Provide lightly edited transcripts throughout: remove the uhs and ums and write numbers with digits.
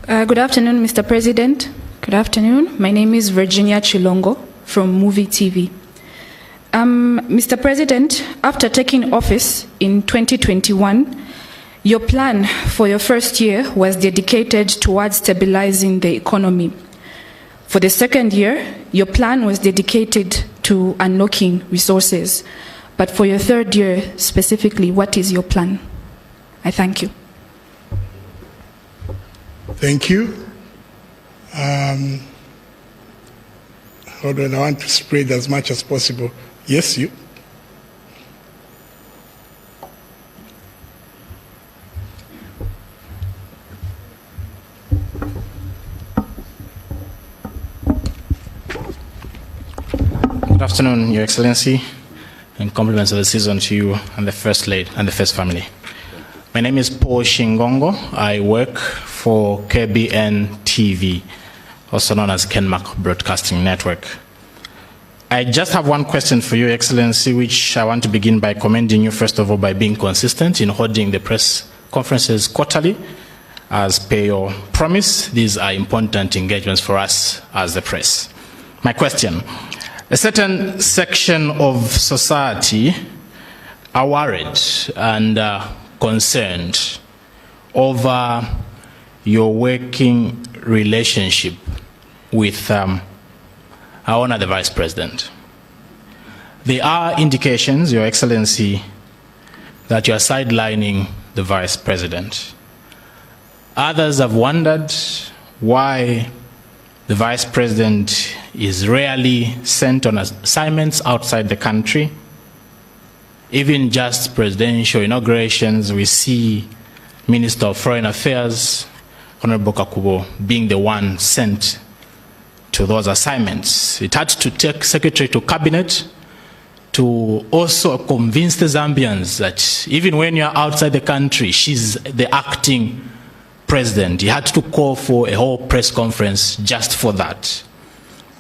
Good afternoon, Mr. President. Good afternoon. My name is Virginia Chilongo from Movie TV. Mr. President, after taking office in 2021, your plan for your first year was dedicated towards stabilizing the economy. For the second year, your plan was dedicated to unlocking resources. But for your third year specifically, what is your plan? I thank you. Thank you. Hold on, I want to spread as much as possible. Yes, you. Good afternoon, Your Excellency, and compliments of the season to you and the First Lady and the First Family. My name is Paul Shingongo. I work for KBN TV, also known as Kenmark Broadcasting Network. I just have one question for Your Excellency, which I want to begin by commending you, first of all, by being consistent in holding the press conferences quarterly, as per your promise. These are important engagements for us as the press. My question: a certain section of society are worried and concerned over your working relationship with our Honor the Vice President. There are indications, Your Excellency, that you are sidelining the Vice President. Others have wondered why the Vice President is rarely sent on assignments outside the country. Even just presidential inaugurations, we see Minister of Foreign Affairs, Honorable Kakubo, being the one sent to those assignments. It had to take Secretary to Cabinet to also convince the Zambians that even when you're outside the country, she's the acting president. He had to call for a whole press conference just for that.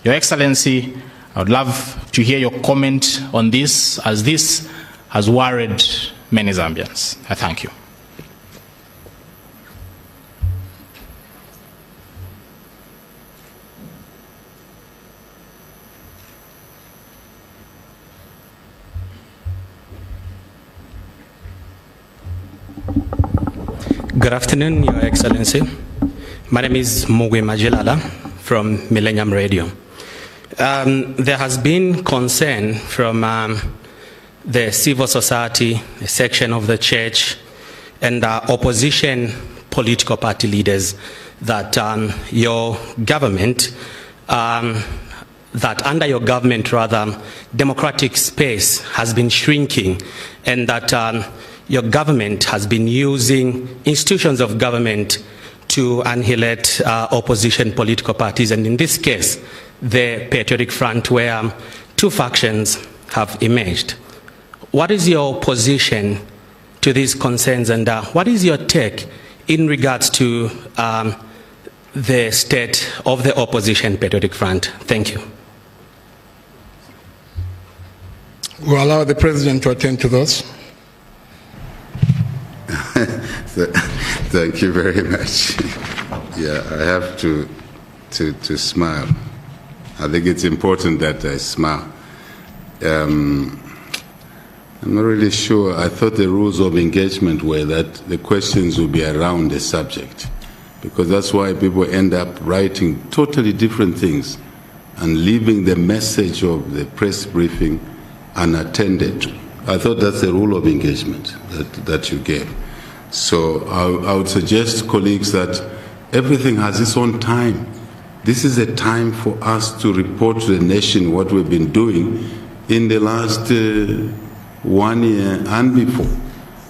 Your Excellency, I would love to hear your comment on this, as this has worried many Zambians. I thank you. Good afternoon, Your Excellency. My name is Mugwe Majelala from Millennium Radio. There has been concern from the civil society, a section of the church, and opposition political party leaders that your government, that under your government rather, democratic space has been shrinking, and that your government has been using institutions of government to annihilate opposition political parties, and in this case, the Patriotic Front, where two factions have emerged. What is your position to these concerns, and what is your take in regards to the state of the opposition Patriotic Front? Thank you. We'll allow the President to attend to those. Thank you very much. Yeah, I have to smile. I think it's important that I smile. I'm not really sure. I thought the rules of engagement were that the questions would be around the subject, because that's why people end up writing totally different things and leaving the message of the press briefing unattended to. I thought that's the rule of engagement that you gave. So I would suggest, colleagues, that everything has its own time. This is a time for us to report to the nation what we've been doing in the last 1 year and before.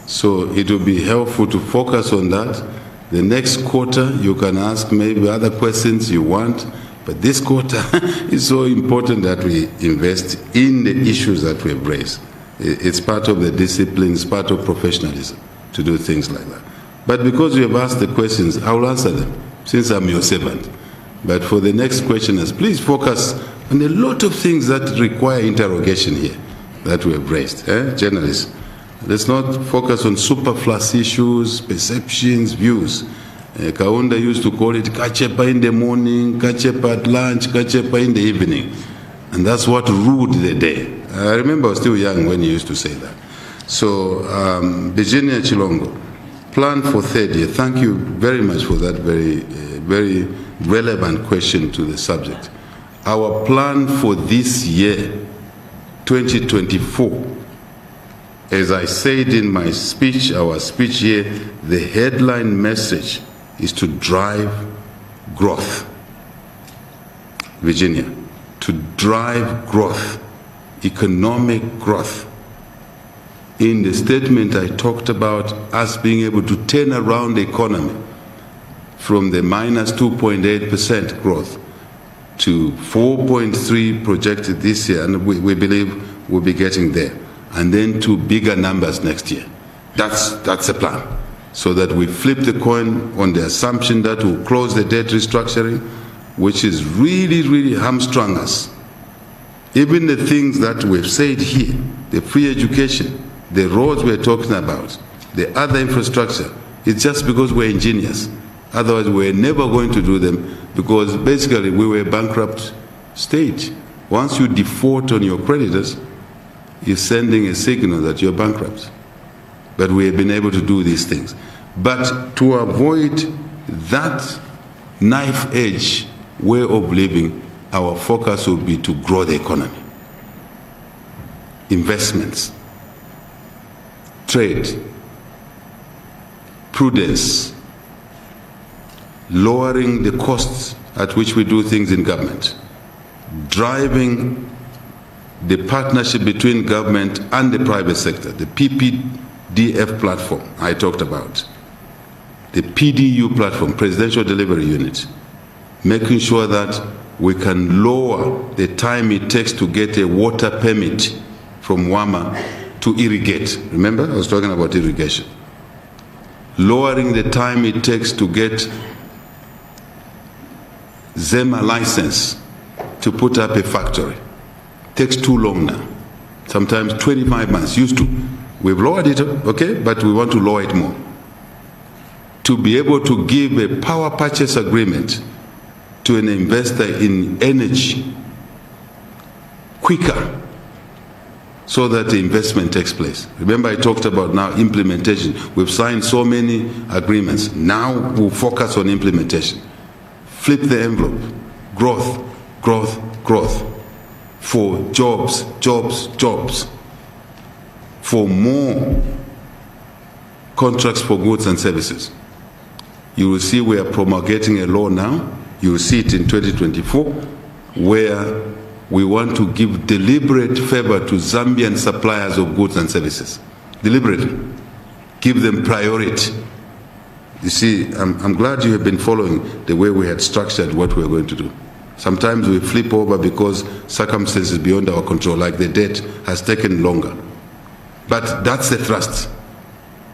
So it will be helpful to focus on that. The next quarter, you can ask maybe other questions you want, but this quarter is so important that we invest in the issues that we've raised. It's part of the discipline, it's part of professionalism to do things like that. But because you have asked the questions, I will answer them, since I'm your servant. But for the next questioners, please focus on a lot of things that require interrogation here that we have raised. Journalists, let's not focus on superfluous issues, perceptions, views. Kaunda used to call it kachepa in the morning, kachepa at lunch, kachepa in the evening. And that's what ruled the day. I remember I was still young when he used to say that. So, Virginia Chilongo, plan for third year. Thank you very much for that very relevant question to the subject. Our plan for this year, 2024, as I said in my speech, our speech here, the headline message is to drive growth. Virginia, to drive growth, economic growth. In the statement I talked about us being able to turn around the economy from the minus 2.8% growth to 4.3 projected this year, and we believe we'll be getting there, and then to bigger numbers next year. That's the plan, so that we flip the coin on the assumption that we'll close the debt restructuring, which is really hamstrung us. Even the things that we've said here, the free education, the roads we're talking about, the other infrastructure, it's just because we're engineers. Otherwise, we're never going to do them, because basically we were a bankrupt state. Once you default on your creditors, you're sending a signal that you're bankrupt. But we have been able to do these things. But to avoid that knife edge way of living, our focus will be to grow the economy. Investments, trade, prudence, lowering the costs at which we do things in government, driving the partnership between government and the private sector, the PPDF platform I talked about, the PDU platform, Presidential Delivery Unit, making sure that we can lower the time it takes to get a water permit from WAMA to irrigate. Remember, I was talking about irrigation. Lowering the time it takes to get ZEMA license to put up a factory. Takes too long now. Sometimes 25 months, used to. We've lowered it, okay, but we want to lower it more. To be able to give a power purchase agreement to an investor in energy quicker, so that the investment takes place. Remember, I talked about now implementation. We've signed so many agreements. Now we'll focus on implementation. Flip the envelope. Growth, growth, growth. For jobs, jobs, jobs. For more contracts for goods and services. You will see we are promulgating a law now. You will see it in 2024, where we want to give deliberate favor to Zambian suppliers of goods and services. Deliberately. Give them priority. You see, I'm glad you have been following the way we had structured what we're going to do. Sometimes we flip over because circumstances beyond our control, like the debt, has taken longer. But that's the thrust,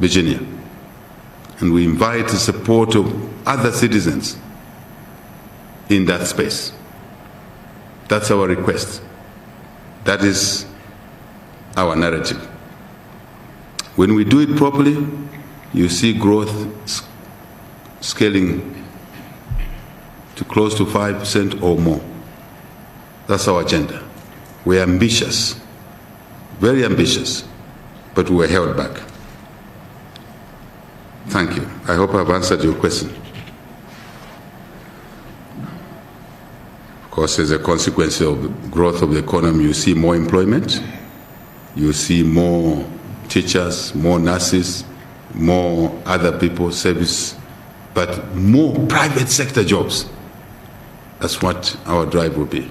Virginia. And we invite the support of other citizens in that space. That's our request. That is our narrative. When we do it properly, you see growth scaling to close to 5% or more. That's our agenda. We're ambitious, very ambitious, but we're held back. Thank you. I hope I've answered your question. Of course, as a consequence of the growth of the economy, you see more employment, you see more teachers, more nurses, more other people, service, but more private sector jobs. That's what our drive will be.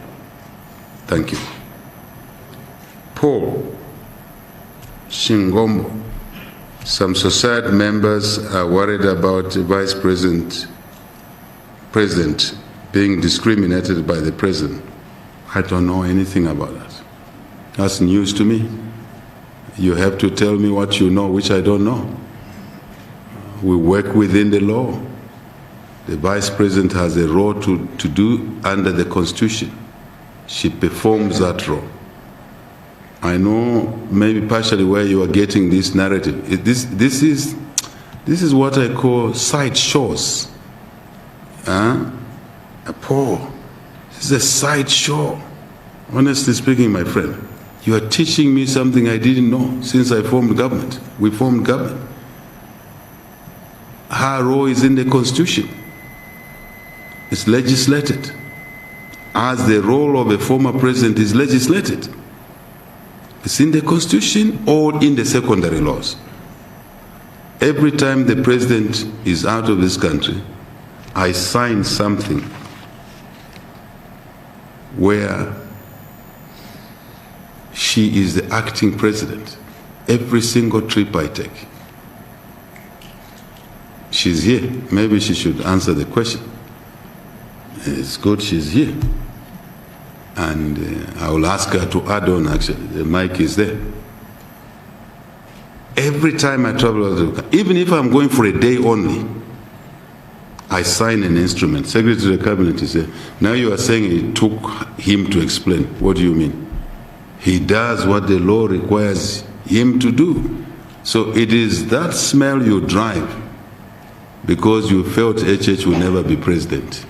Thank you. Paul Shingombo. Some society members are worried about the vice president being discriminated by the president. I don't know anything about that. That's news to me. You have to tell me what you know, which I don't know. We work within the law. The vice president has a role to do under the Constitution. She performs that role. I know maybe partially where you are getting this narrative. This is what I call side shows. Paul, this is a sideshow. Honestly speaking, my friend, you are teaching me something I didn't know since I formed government. We formed government. Her role is in the Constitution. It's legislated. As the role of a former president is legislated. It's in the Constitution or in the secondary laws. Every time the president is out of this country, I sign something where she is the acting president. Every single trip I take. She's here. Maybe she should answer the question. It's good she's here. And I will ask her to add on, actually. The mic is there. Every time I travel, even if I'm going for a day only, I sign an instrument. Secretary of the Cabinet is there. Now you are saying it took him to explain. What do you mean? He does what the law requires him to do. So it is that smell you drive because you felt HH will never be president.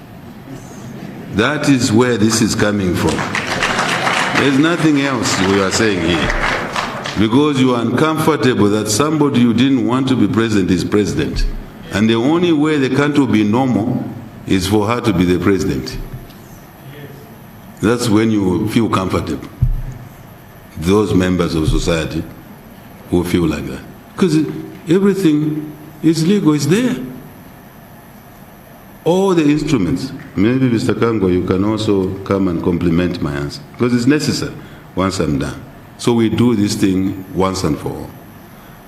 That is where this is coming from. There's nothing else we are saying here. Because you are uncomfortable that somebody you didn't want to be president is president. And the only way the country will be normal is for her to be the president. That's when you feel comfortable. Those members of society who feel like that. Because everything is legal, it's there. All the instruments. Maybe Mr. Kango, you can also come and compliment my answer. Because it's necessary once I'm done. So we do this thing once and for all.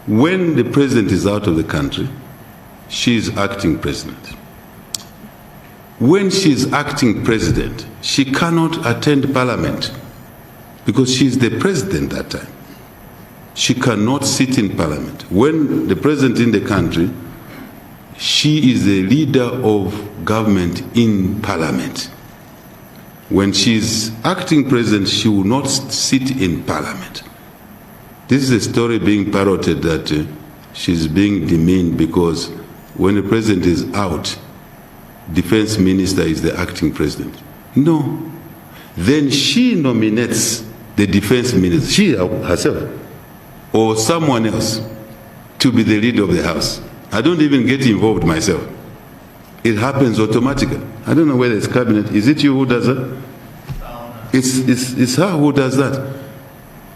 When the president is out of the country, she is acting president. When she is acting president, she cannot attend parliament because she is the president that time. She cannot sit in parliament. When the president in the country, she is the leader of government in parliament. When she is acting president, she will not sit in parliament. This is a story being parroted that she's being demeaned because when the president is out, defense minister is the acting president. No. Then she nominates the defense minister, she herself, or someone else, to be the leader of the house. I don't even get involved myself. It happens automatically. I don't know whether it's cabinet. Is it you who does that? It's her who does that.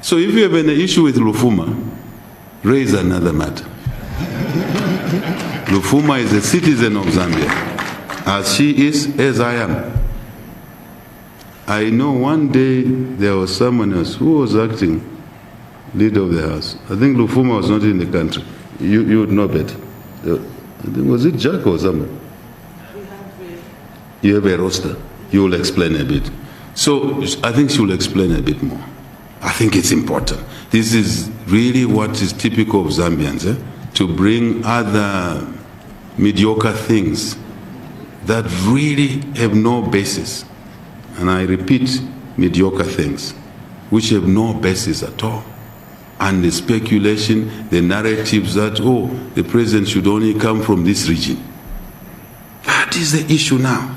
So if you have an issue with Lufuma, raise another matter. Lufuma is a citizen of Zambia, as she is, as I am. I know one day there was someone else who was acting leader of the house. I think Lufuma was not in the country. You would know better. Was it Jack or someone? You have a roster. You will explain a bit. So I think she will explain a bit more. I think it's important. This is really what is typical of Zambians, to bring other mediocre things that really have no basis. And I repeat, mediocre things, which have no basis at all. And the speculation, the narratives that, oh, the president should only come from this region. That is the issue now.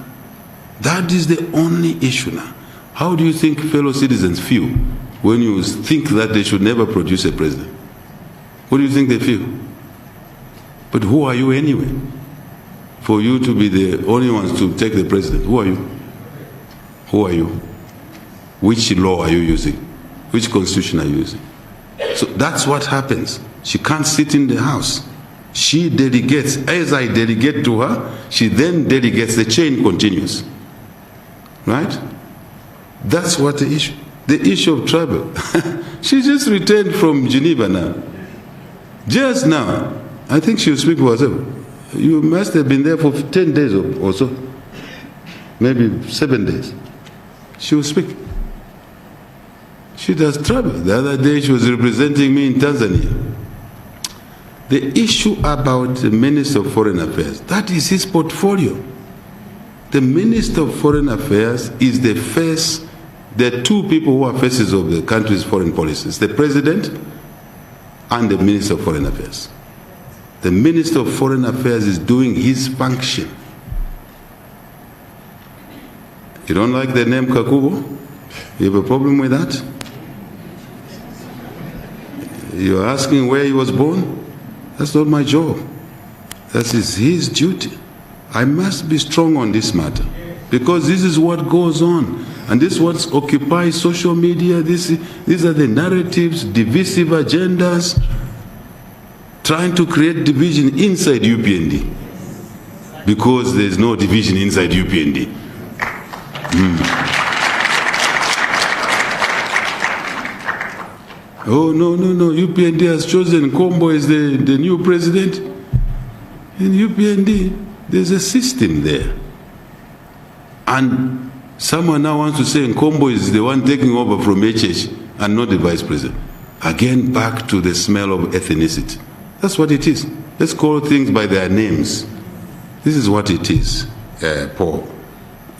That is the only issue now. How do you think fellow citizens feel when you think that they should never produce a president? What do you think they feel? But who are you anyway? For you to be the only ones to take the president, who are you? Who are you? Which law are you using? Which constitution are you using? So that's what happens. She can't sit in the house. She delegates. As I delegate to her, she then delegates. The chain continues. Right? That's what the issue. The issue of travel. She just returned from Geneva now. Just now. I think she'll speak for herself. You must have been there for 10 days or so. Maybe 7 days. She will speak. She does travel. The other day she was representing me in Tanzania. The issue about the Minister of Foreign Affairs, that is his portfolio. The Minister of Foreign Affairs is the face. There are two people who are faces of the country's foreign policies, the President and the Minister of Foreign Affairs. The Minister of Foreign Affairs is doing his function. You don't like the name Kakubo? You have a problem with that? You're asking where he was born? That's not my job. That is his duty. I must be strong on this matter because this is what goes on. And this is what occupies social media. These are the narratives, divisive agendas, trying to create division inside UPND because there's no division inside UPND. Oh, no, UPND has chosen Kombo as the new president. In UPND, there's a system there. And someone now wants to say Nkombo is the one taking over from HH and not the vice president. Again, back to the smell of ethnicity. That's what it is. Let's call things by their names. This is what it is, Paul.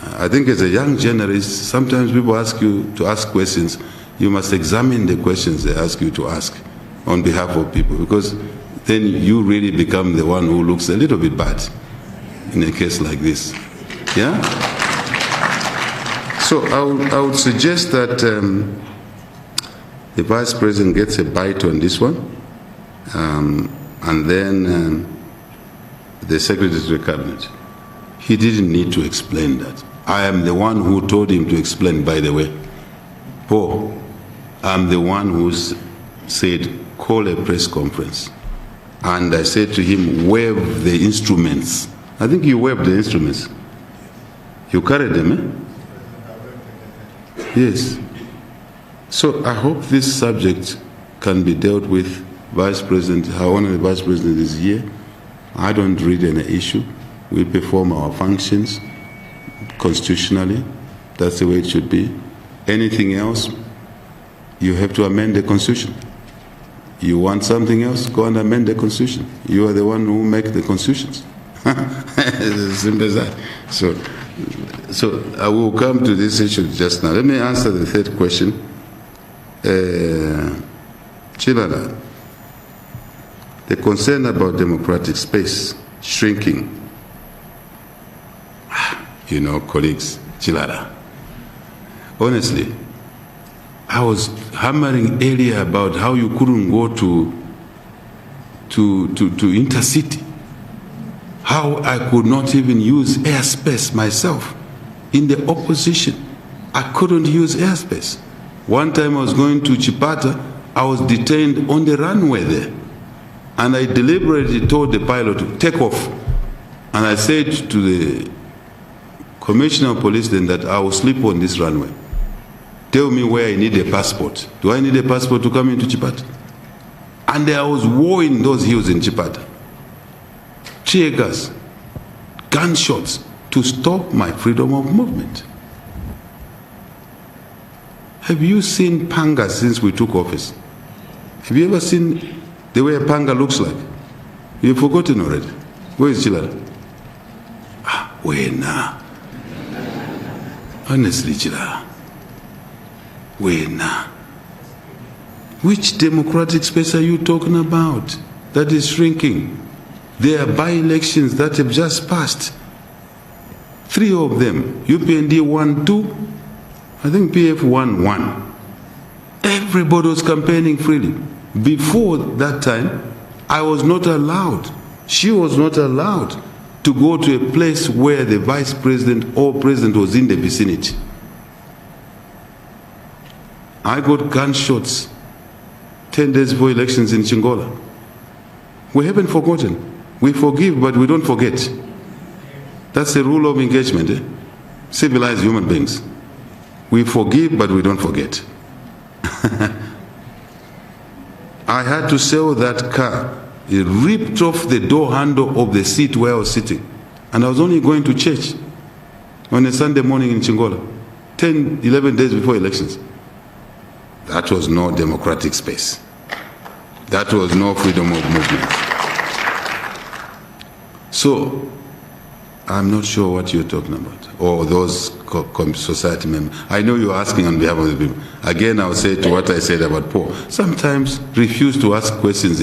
I think as a young journalist, sometimes people ask you to ask questions. You must examine the questions they ask you to ask on behalf of people, because then you really become the one who looks a little bit bad in a case like this. Yeah? So I would suggest that the Vice President gets a bite on this one, and then the Secretary to the Cabinet. He didn't need to explain that. I am the one who told him to explain, by the way. Paul, I'm the one who said, call a press conference. And I said to him, wave the instruments. I think you waved the instruments. You carried them, eh? Yes. So I hope this subject can be dealt with. Vice President, our Honorable Vice President is here. I don't read any issue. We perform our functions constitutionally. That's the way it should be. Anything else, you have to amend the Constitution. You want something else, go and amend the Constitution. You are the one who makes the constitutions. As simple as that. So I will come to this issue just now. Let me answer the third question. Chilala, the concern about democratic space shrinking. You know, colleagues, Chilala. Honestly, I was hammering earlier about how you couldn't go to intercity. How I could not even use airspace myself. In the opposition, I couldn't use airspace. One time I was going to Chipata, I was detained on the runway there. And I deliberately told the pilot to take off. And I said to the Commissioner of Police then that I will sleep on this runway. Tell me where I need a passport. Do I need a passport to come into Chipata? And I was war in those hills in Chipata. Tear gas, gunshots to stop my freedom of movement. Have you seen Panga since we took office? Have you ever seen the way a Panga looks like? You've forgotten already. Where is Chilala? Where now? Honestly, Chilala. Where now? Which democratic space are you talking about that is shrinking? There are by-elections that have just passed. 3 of them. UPND won 2. I think PF won 1. Everybody was campaigning freely. Before that time, I was not allowed. She was not allowed to go to a place where the vice president or president was in the vicinity. I got gunshots 10 days before elections in Chingola. We haven't forgotten. We forgive, but we don't forget. That's the rule of engagement, eh? Civilized human beings. We forgive, but we don't forget. I had to sell that car. It ripped off the door handle of the seat where I was sitting. And I was only going to church on a Sunday morning in Chingola, 10, 11 days before elections. That was no democratic space. That was no freedom of movement. So, I'm not sure what you're talking about, or those society members. I know you're asking on behalf of the people. Again, I'll say to what I said about Paul. Sometimes refuse to ask questions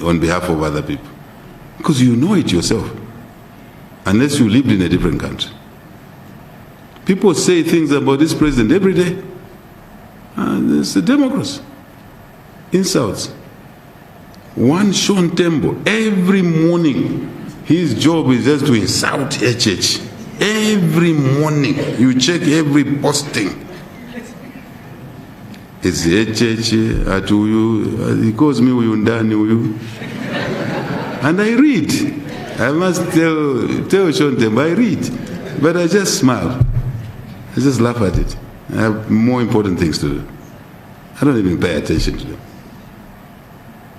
on behalf of other people, because you know it yourself, unless you lived in a different country. People say things about this president every day. And it's the Democrats. Insults. One Sean Tembo, every morning, his job is just to insult HH. Every morning, you check every posting. It's HH, Atuyu, he calls me Uyundani Uyu. And I read. I must tell Sean Tembo, I read. But I just smile. I just laugh at it. I have more important things to do. I don't even pay attention to them.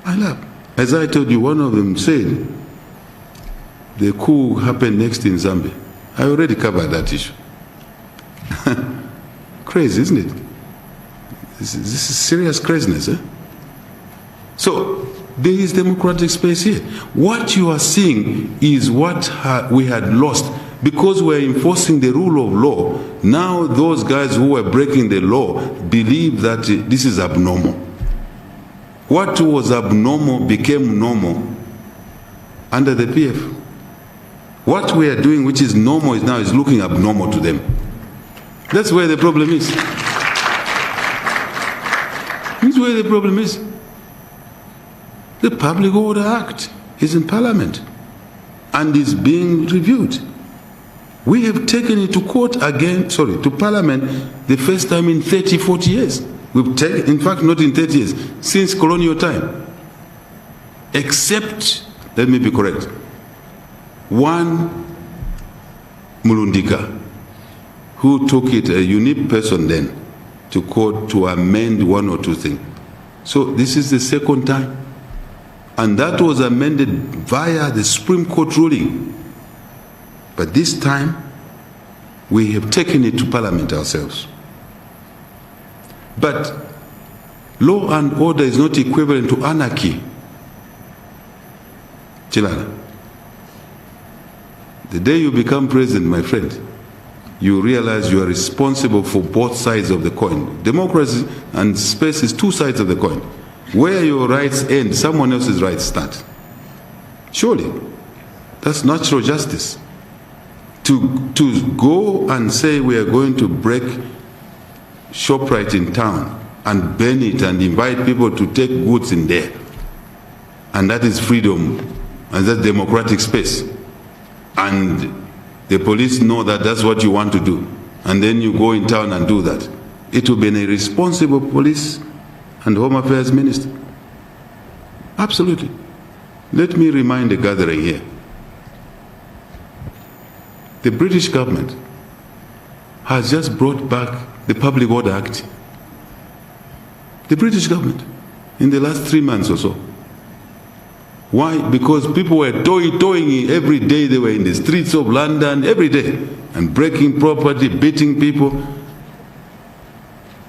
I laugh. As I told you, one of them said, the coup happened next in Zambia. I already covered that issue. Crazy, isn't it? This is serious craziness, eh? So, there is democratic space here. What you are seeing is what we had lost. Because we're enforcing the rule of law, now those guys who were breaking the law believe that this is abnormal. What was abnormal became normal under the PF. What we are doing, which is normal now, is looking abnormal to them. That's where the problem is. That's where the problem is. The Public Order Act is in Parliament and is being reviewed. We have taken it to court again, to Parliament, the first time in 30, 40 years. We've taken, in fact, not in 30 years, since colonial time. Except, let me be correct, one Mulundika, who took it, a unique person then, to court to amend one or two things. So this is the second time. And that was amended via the Supreme Court ruling. But this time, we have taken it to Parliament ourselves. But law and order is not equivalent to anarchy. Chilana, the day you become president, my friend, you realize you are responsible for both sides of the coin. Democracy and space is two sides of the coin. Where your rights end, someone else's rights start. Surely, that's natural justice. To go and say we are going to break ShopRite in town and burn it and invite people to take goods in there, and that is freedom and that's democratic space, and the police know that that's what you want to do, and then you go in town and do that, it will be an irresponsible police and Home Affairs Minister. Absolutely. Let me remind the gathering here. The British government has just brought back the Public Order Act. The British government, in the last 3 months or so. Why? Because people were toying every day. They were in the streets of London every day and breaking property, beating people.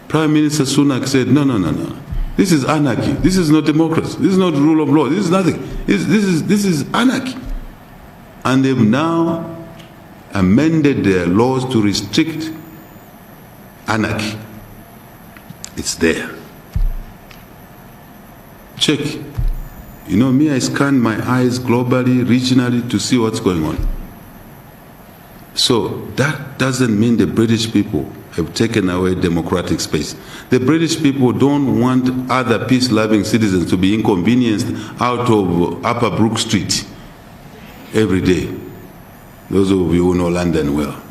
Prime Minister Sunak said, no. This is anarchy. This is not democracy. This is not rule of law. This is nothing. This is anarchy. And they've now amended their laws to restrict anarchy. It's there. Check. You know, me, I scan my eyes globally, regionally to see what's going on. So that doesn't mean the British people have taken away democratic space. The British people don't want other peace-loving citizens to be inconvenienced out of Upper Brook Street every day. Those of you who know London well,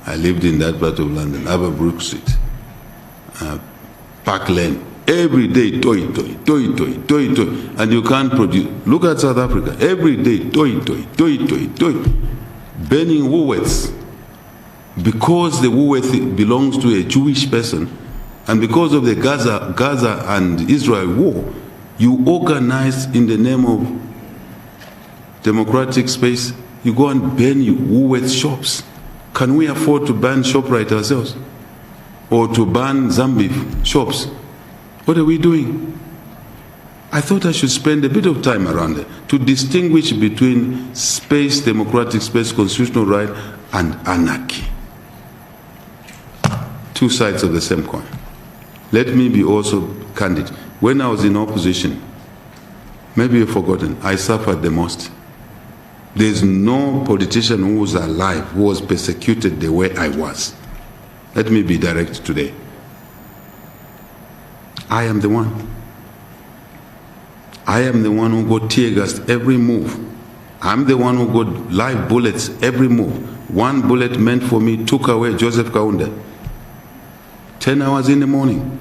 I lived in that part of London, Upper Brook Street, Park Lane. Every day, toy, and you can't produce. Look at South Africa. Every day, toy. Burning Woolworths. Because the Woolworth belongs to a Jewish person, and because of the Gaza and Israel war, you organize in the name of democratic space, you go and burn Woolworth shops. Can we afford to ban ShopRite ourselves? Or to ban Zambia shops? What are we doing? I thought I should spend a bit of time around it to distinguish between space, democratic space, constitutional right, and anarchy. Two sides of the same coin. Let me be also candid. When I was in opposition, maybe you've forgotten, I suffered the most. There's no politician who was alive who was persecuted the way I was. Let me be direct today. I am the one. I am the one who got tear gassed every move. I'm the one who got live bullets every move. One bullet meant for me took away Joseph Kaunda. 10 hours in the morning,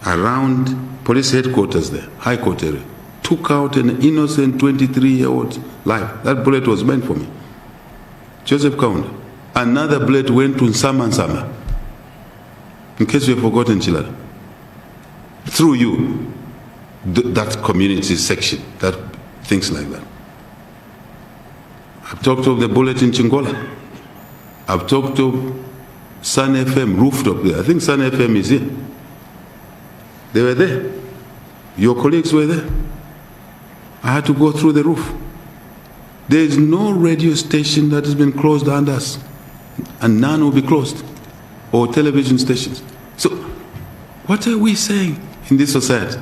around police headquarters there, High Court area, took out an innocent 23-year-old life. That bullet was meant for me. Joseph Kaunda. Another bullet went to Nsama. In case you have forgotten, Chilala. Through you, that community section, that things like that. I've talked of the bullet in Chingola. I've talked of Sun FM rooftop there. I think Sun FM is here. They were there. Your colleagues were there. I had to go through the roof. There is no radio station that has been closed under us, and none will be closed, or television stations. So, what are we saying in this society?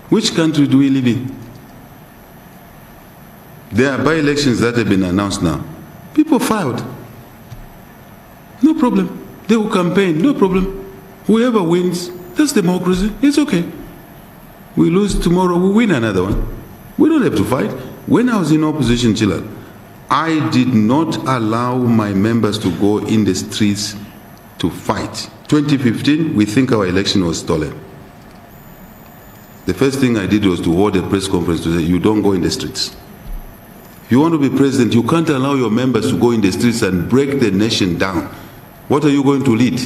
Which country do we live in? There are by-elections that have been announced now. People filed. No problem. They will campaign, no problem. Whoever wins, that's democracy. It's okay. We lose tomorrow, we win another one. We don't have to fight. When I was in opposition, Chilal, I did not allow my members to go in the streets to fight. 2015, we think our election was stolen. The first thing I did was to hold a press conference to say, you don't go in the streets. If you want to be president, you can't allow your members to go in the streets and break the nation down. What are you going to lead?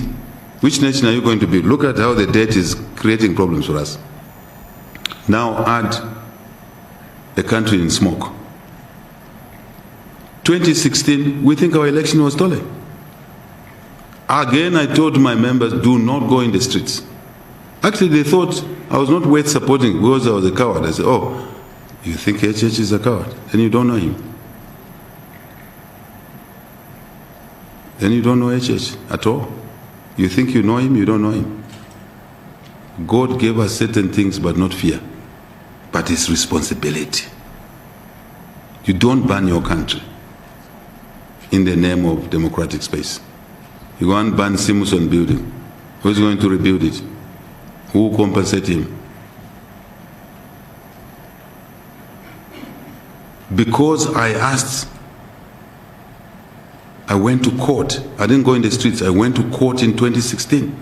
Which nation are you going to build? Look at how the debt is creating problems for us. Now add the country in smoke. 2016, we think our election was stolen. Again, I told my members, do not go in the streets. Actually, they thought I was not worth supporting because I was a coward. I said, oh, you think HH is a coward? Then you don't know him. Then you don't know HH at all. You think you know him, you don't know him. God gave us certain things, but not fear. But it's responsibility. You don't ban your country in the name of democratic space. You go and ban Simonson building. Who's going to rebuild it? Who will compensate him? Because I asked, I went to court. I didn't go in the streets. I went to court in 2016.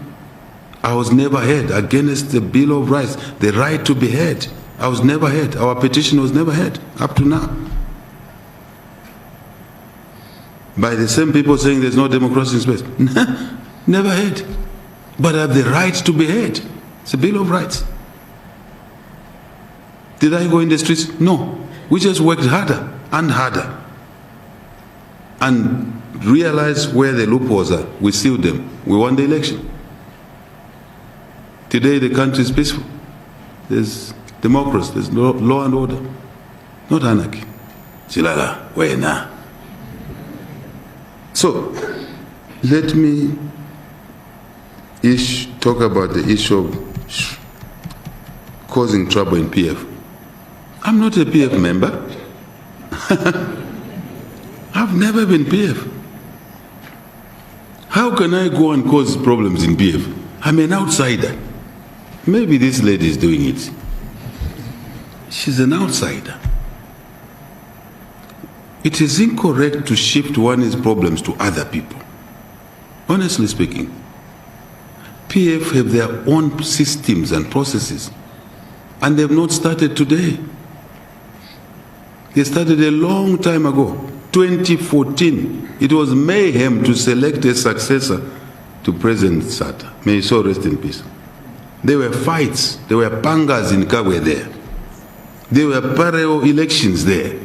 I was never heard against the Bill of Rights, the right to be heard. I was never heard. Our petition was never heard up to now. By the same people saying there's no democracy in space. Never heard. But I have the right to be heard. It's a Bill of Rights. Did I go in the streets? No. We just worked harder and harder and realized where the loopholes are. We sealed them. We won the election. Today the country is peaceful. There's democracy. There's law and order. Not anarchy. Chilala, where now? So, let me talk about the issue of causing trouble in PF. I'm not a PF member. I've never been PF. How can I go and cause problems in PF? I'm an outsider. Maybe this lady is doing it. She's an outsider. It is incorrect to shift one's problems to other people. Honestly speaking, PF have their own systems and processes, and they've not started today. They started a long time ago, 2014. It was mayhem to select a successor to President Sata. May his soul rest in peace. There were fights, there were pangas in Kabwe there. There were parallel elections there.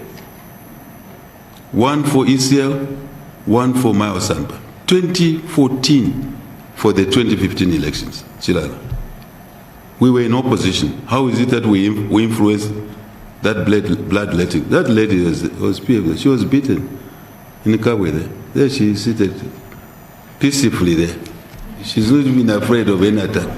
One for ECL, one for Mayo Samba. 2014 for the 2015 elections. Chilala. We were in opposition. How is it that we influenced that bloodletting? That lady was PF. She was beaten in the Kabwe there. There she is seated peacefully there. She's not even afraid of any attack.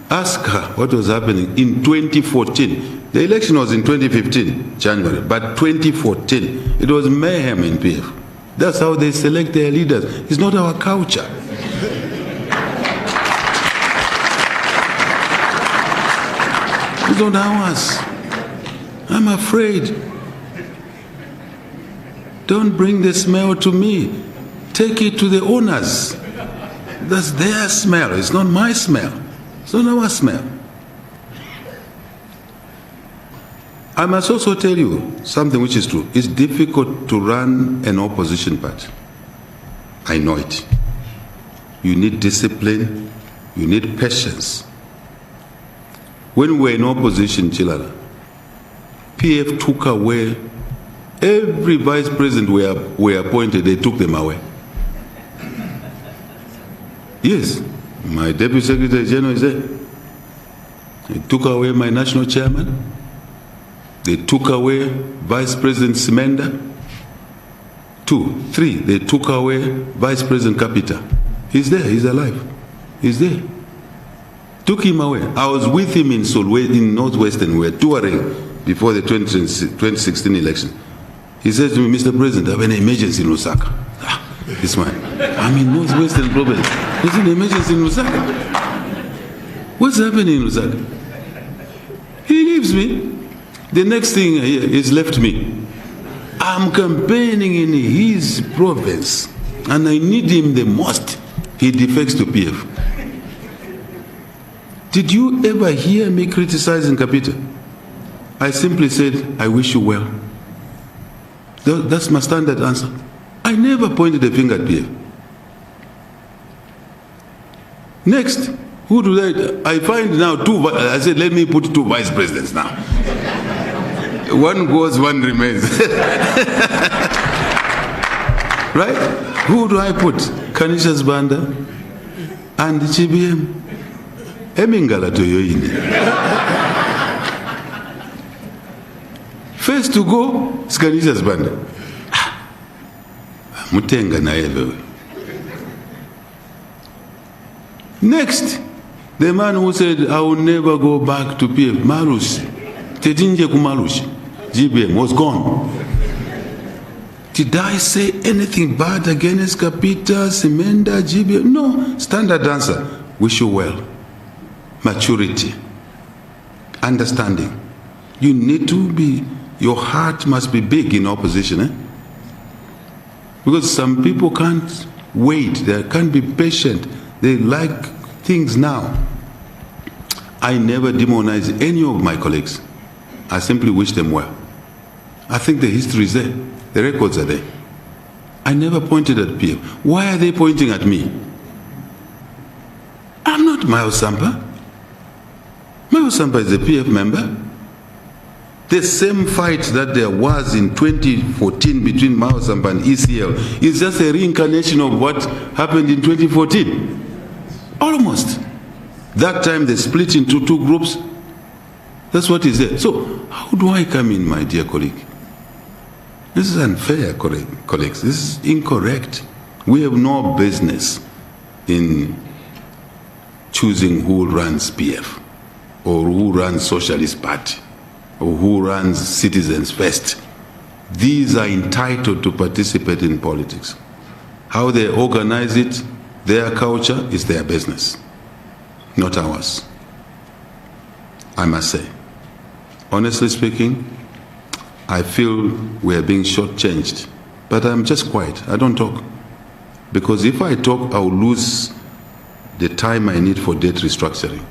Ask her what was happening in 2014. The election was in 2015, January, but 2014, it was mayhem in PF. That's how they select their leaders. It's not our culture. It's not ours. I'm afraid. Don't bring the smell to me. Take it to the owners. That's their smell. It's not my smell. It's not our smell. I must also tell you something which is true. It's difficult to run an opposition party. I know it. You need discipline. You need patience. When we were in opposition, Chilala, PF took away every vice president we appointed, they took them away. Yes, my deputy secretary general is there. They took away my national chairman. They took away Vice President Simenda. 2, 3, they took away Vice President Kapita. He's there, he's alive. He's there. Took him away. I was with him in Solway, in Northwestern. We were touring before the 2016 election. He says to me, Mr. President, I have an emergency in Lusaka. This man, I'm in Northwestern province. There's an emergency in Lusaka. What's happening in Lusaka? He leaves me. The next thing is left me. I'm campaigning in his province, and I need him the most. He defects to PF. Did you ever hear me criticizing Kapita? I simply said, I wish you well. That's my standard answer. I never pointed a finger at PF. Next, who do I find now I said, let me put 2 vice presidents now. One goes, one remains. Right? Who do I put? Canisius Banda and GBM. Emingala to yoine. First to go, Canisius Banda. Mutenga na ever. Next, the man who said, I will never go back to PF, Malusi. Tetinje Kumalushi. GBM was gone. Did I say anything bad against Kapita, Simenda, GBM? No. Standard answer. Wish you well. Maturity. Understanding. You need to be, your heart must be big in opposition. Because some people can't wait. They can't be patient. They like things now. I never demonize any of my colleagues. I simply wish them well. I think the history is there. The records are there. I never pointed at PF. Why are they pointing at me? I'm not Mao Sampa. Mao Sampa is a PF member. The same fight that there was in 2014 between Mao Sampa and ECL is just a reincarnation of what happened in 2014. Almost. That time they split into 2 groups. That's what is there. So how do I come in, my dear colleague? This is unfair, colleagues. This is incorrect. We have no business in choosing who runs PF, or who runs Socialist Party, or who runs Citizens First. These are entitled to participate in politics. How they organize it, their culture, is their business, not ours. I must say, honestly speaking, I feel we are being shortchanged, but I'm just quiet. I don't talk. Because if I talk, I'll lose the time I need for debt restructuring.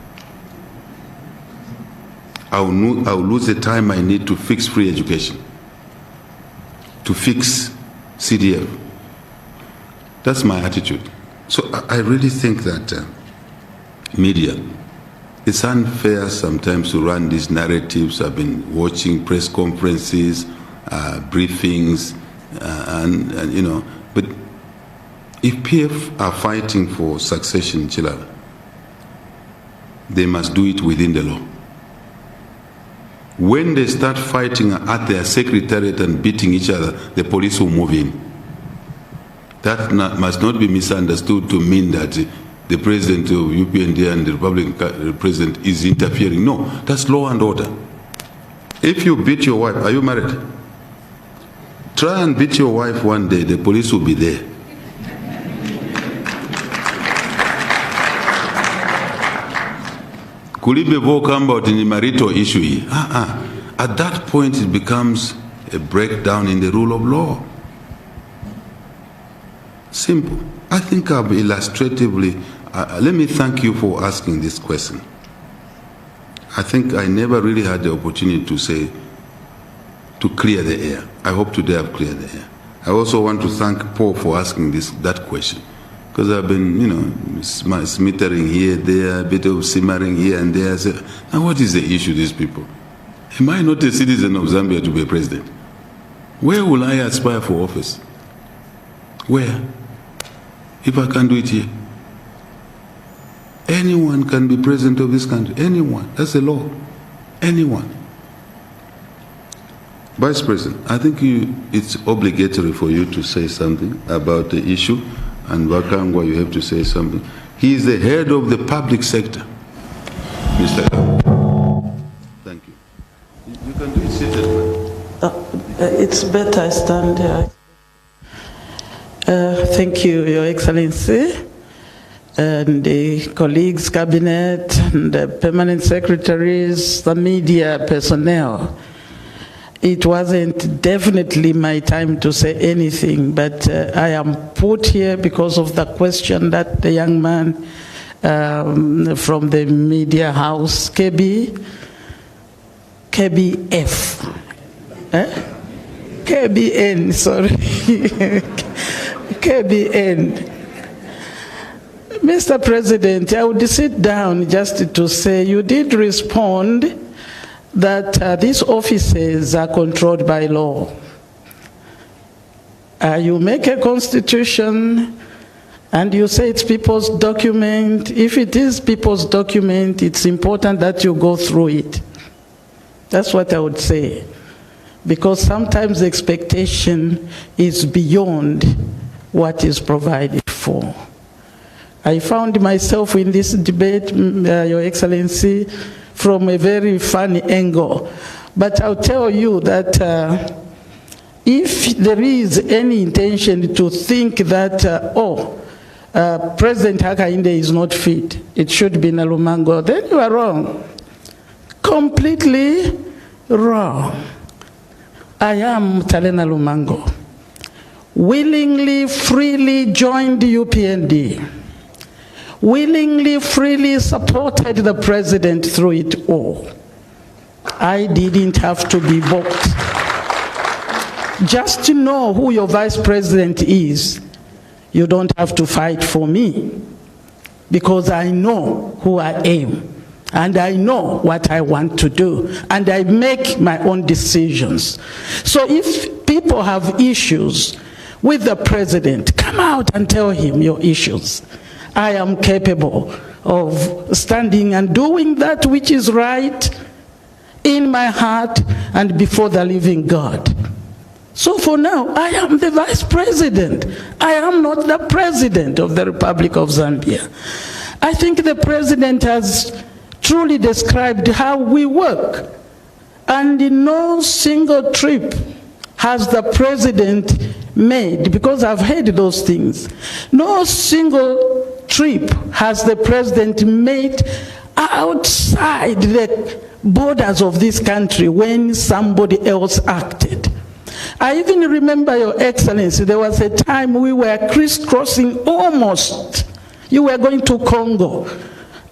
I'll lose the time I need to fix free education, to fix CDF. That's my attitude. So I really think that media, it's unfair sometimes to run these narratives. I've been watching press conferences, briefings, and you know, but if PF are fighting for succession in Chilala, they must do it within the law. When they start fighting at their secretariat and beating each other, the police will move in. That must not be misunderstood to mean that the president of UPND and the Republican president is interfering. No, that's law and order. If you beat your wife, are you married? Try and beat your wife one day, the police will be there. Kulibe Vokamba in the marital issue. At that point, it becomes a breakdown in the rule of law. Simple. I think I'll be illustratively. Let me thank you for asking this question. I think I never really had the opportunity to clear the air. I hope today I've cleared the air. I also want to thank Paul for asking that question, because I've been, smittering here, there, a bit of simmering here and there. Now, what is the issue, these people? Am I not a citizen of Zambia to be a president? Where will I aspire for office? Where? If I can't do it here. Anyone can be president of this country. Anyone. That's the law. Anyone. Vice President, I think it's obligatory for you to say something about the issue, and Wakangwa, you have to say something. He is the head of the public sector. Mr. Kang. Thank you. You can do it seated. It's better I stand here. Thank you, Your Excellency, and the colleagues, cabinet, and the permanent secretaries, the media personnel. It wasn't definitely my time to say anything, but I am put here because of the question that the young man from the media house, KBF, KBN, sorry, KBN. Mr. President, I would sit down just to say you did respond that these offices are controlled by law. You make a constitution and you say it's people's document. If it is people's document, it's important that you go through it. That's what I would say. Because sometimes the expectation is beyond what is provided for. I found myself in this debate, Your Excellency, from a very funny angle. But I'll tell you that if there is any intention to think that, President Hakainde is not fit, it should be Nalumango, then you are wrong. Completely wrong. I am Talena Lumango. Willingly, freely joined the UPND. Willingly, freely supported the president through it all. I didn't have to be bought. Just to know who your vice president is, you don't have to fight for me, because I know who I am, and I know what I want to do, and I make my own decisions. So if people have issues with the president, come out and tell him your issues. I am capable of standing and doing that which is right in my heart and before the living God. So for now, I am the vice president. I am not the president of the Republic of Zambia. I think the president has truly described how we work. And in no single trip has the president made, because I've heard those things, no single trip has the president made outside the borders of this country when somebody else acted. I even remember, Your Excellency, there was a time we were crisscrossing almost. You were going to Congo,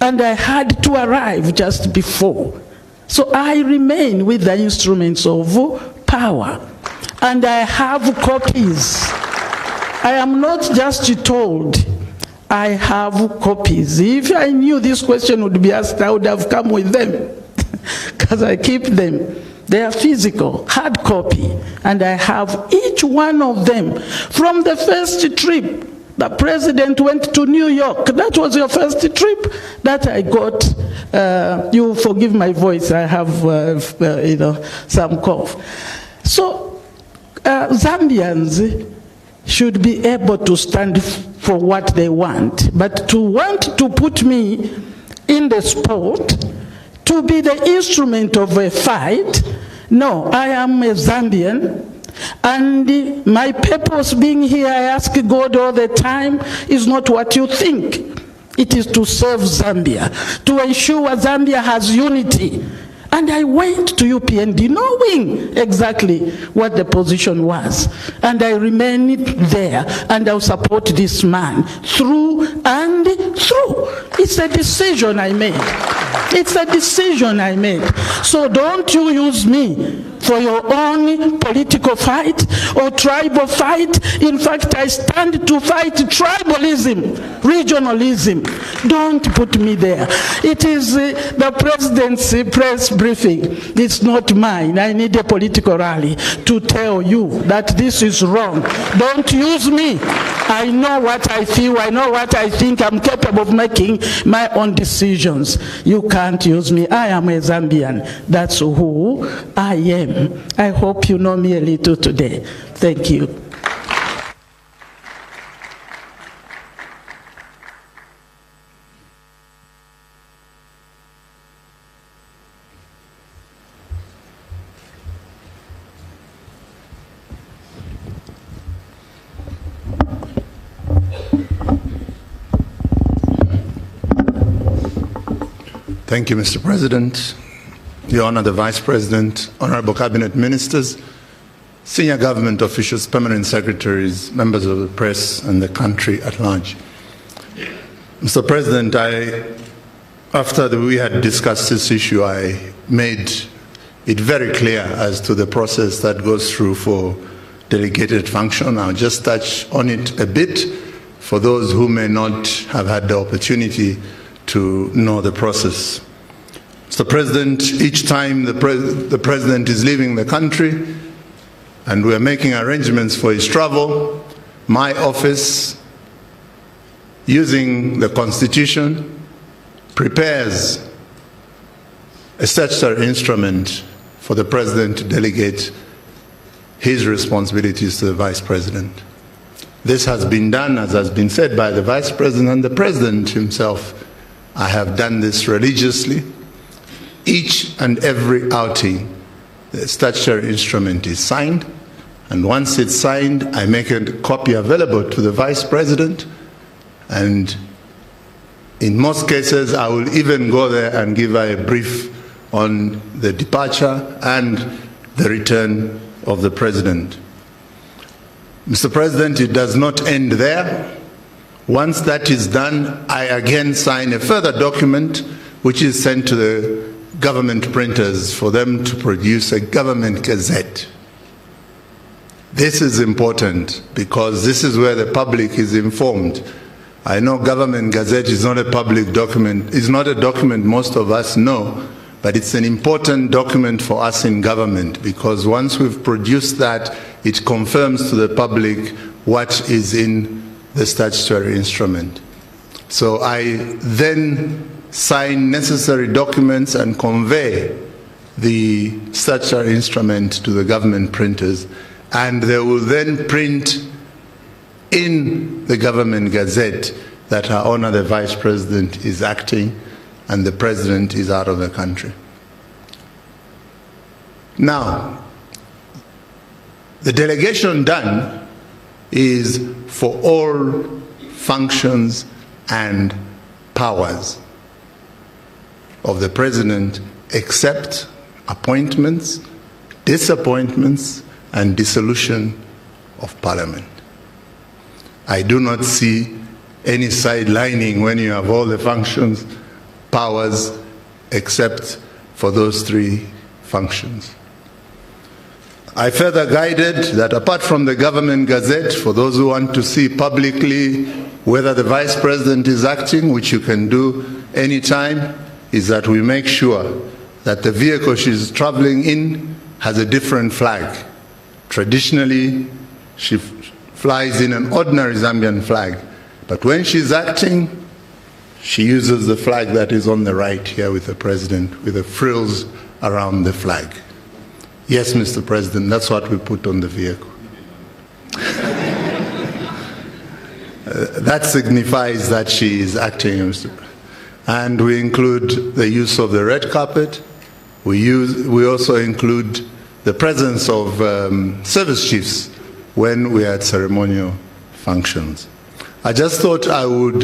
and I had to arrive just before. So I remain with the instruments of power, and I have copies. I am not just told, I have copies. If I knew this question would be asked, I would have come with them, because I keep them. They are physical, hard copy, and I have each one of them. From the first trip, the president went to New York. That was your first trip that I got. You forgive my voice, I have some cough. So Zambians should be able to stand for what they want, but to want to put me in the sport, to be the instrument of a fight, no, I am a Zambian. And my purpose being here, I ask God all the time, is not what you think. It is to serve Zambia, to ensure Zambia has unity. And I went to UPND knowing exactly what the position was. And I remained there, and I'll support this man through and through. It's a decision I made. It's a decision I made. So don't you use me for your own political fight or tribal fight. In fact, I stand to fight tribalism, regionalism. Don't put me there. It is the president's press briefing. It's not mine. I need a political rally to tell you that this is wrong. Don't use me. I know what I feel. I know what I think. I'm capable of making my own decisions. You can't use me. I am a Zambian. That's who I am. I hope you know me a little today. Thank you. Thank you, Mr. President. Your Honor, the Vice President, Honorable Cabinet Ministers, senior government officials, permanent secretaries, members of the press, and the country at large. Mr. President, after we had discussed this issue, I made it very clear as to the process that goes through for delegated function. I'll just touch on it a bit for those who may not have had the opportunity to know the process. Mr. President, each time the President is leaving the country and we're making arrangements for his travel, my office, using the Constitution, prepares a statutory instrument for the President to delegate his responsibilities to the Vice President. This has been done, as has been said, by the Vice President and the President himself. I have done this religiously. Each and every outing, the statutory instrument is signed, and once it's signed, I make a copy available to the Vice President, and in most cases, I will even go there and give her a brief on the departure and the return of the President. Mr. President, it does not end there. Once that is done, I again sign a further document which is sent to the government printers for them to produce a government gazette. This is important because this is where the public is informed. I know government gazette is not a public document, it's not a document most of us know, but it's an important document for us in government because once we've produced that, it confirms to the public what is in the statutory instrument. So I then sign necessary documents and convey the statutory instrument to the government printers, and they will then print in the government gazette that Her Honor the Vice President is acting and the President is out of the country. Now, the delegation done is for all functions and powers of the President except appointments, disappointments, and dissolution of Parliament. I do not see any sidelining when you have all the functions, powers, except for those three functions. I further guided that apart from the government gazette, for those who want to see publicly whether the Vice President is acting, which you can do anytime, is that we make sure that the vehicle she's traveling in has a different flag. Traditionally, she flies in an ordinary Zambian flag, but when she's acting, she uses the flag that is on the right here with the President, with the frills around the flag. Yes, Mr. President, that's what we put on the vehicle. That signifies that she is acting, Mr. President. And we include the use of the red carpet. We also include the presence of service chiefs when we are at ceremonial functions. I just thought I would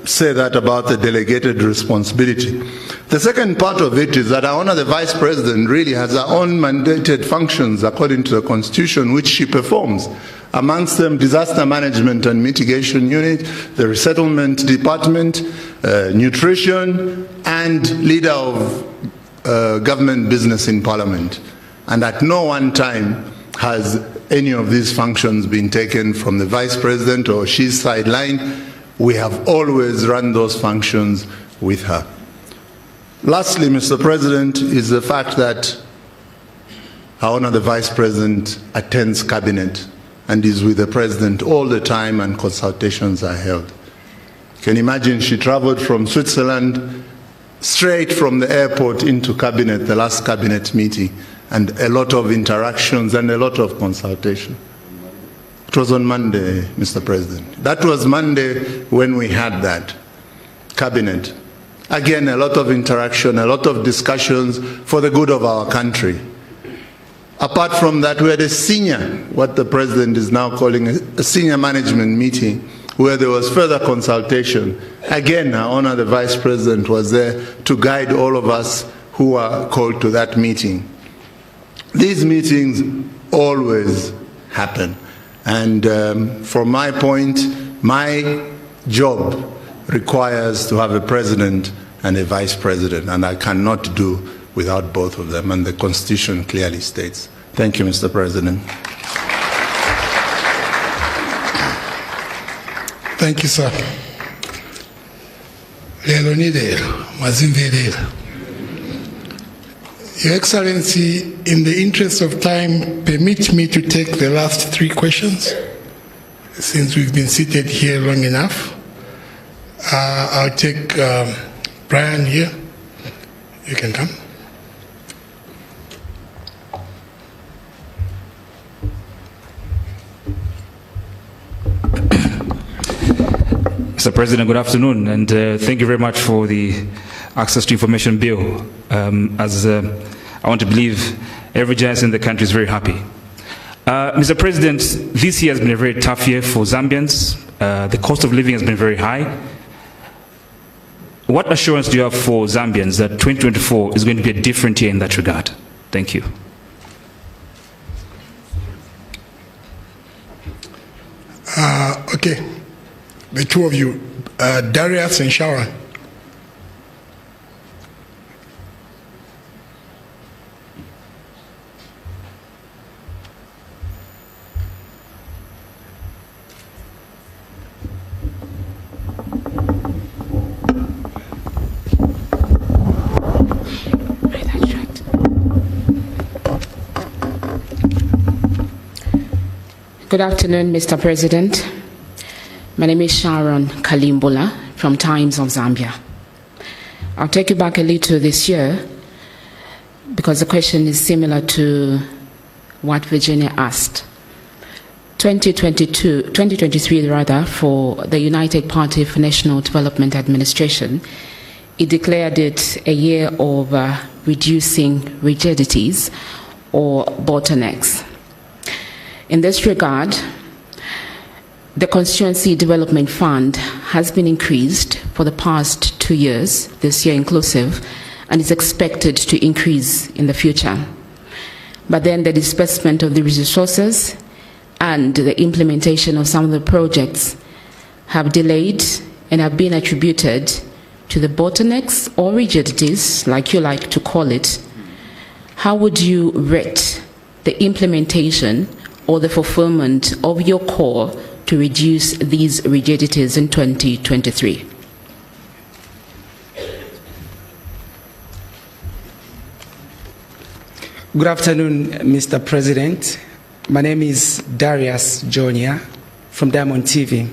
say that about the delegated responsibility. The second part of it is that I honor the Vice President really has her own mandated functions according to the Constitution, which she performs. Amongst them, Disaster Management and Mitigation Unit, the Resettlement Department, Nutrition, and Leader of Government Business in Parliament. And at no one time has any of these functions been taken from the Vice President or she's sidelined. We have always run those functions with her. Lastly, Mr. President, is the fact that I honor the Vice President attends Cabinet and is with the President all the time, and consultations are held. You can imagine she traveled from Switzerland straight from the airport into Cabinet, the last Cabinet meeting, and a lot of interactions and a lot of consultation. It was on Monday, Mr. President. That was Monday when we had that Cabinet. Again, a lot of interaction, a lot of discussions for the good of our country. Apart from that, we had a senior, what the President is now calling a senior management meeting, where there was further consultation. Again, I honor the Vice President was there to guide all of us who are called to that meeting. These meetings always happen. And from my point, my job requires to have a President and a Vice President, and I cannot do without both of them, and the Constitution clearly states. Thank you, Mr. President. Thank you, sir. Your Excellency, in the interest of time, permit me to take the last three questions, since we've been seated here long enough. I'll take Brian here. You can come. Mr. President, good afternoon, and thank you very much for the Access to Information Bill. I want to believe every journalist in the country is very happy. Mr. President, this year has been a very tough year for Zambians. The cost of living has been very high. What assurance do you have for Zambians that 2024 is going to be a different year in that regard? Thank you. Okay, the two of you, Darius and Sharon. Good afternoon, Mr. President. My name is Sharon Kalimbola from Times of Zambia. I'll take you back a little this year because the question is similar to what Virginia asked. 2023 rather, for the United Party for National Development Administration, it declared it a year of reducing rigidities or bottlenecks. In this regard, the Constituency Development Fund has been increased for the past 2 years, this year inclusive, and is expected to increase in the future. But then the disbursement of the resources and the implementation of some of the projects have delayed and have been attributed to the bottlenecks or rigidities, like you like to call it. How would you rate the implementation or the fulfillment of your call to reduce these rigidities in 2023? Good afternoon, Mr. President. My name is Darius Jonia from Diamond TV.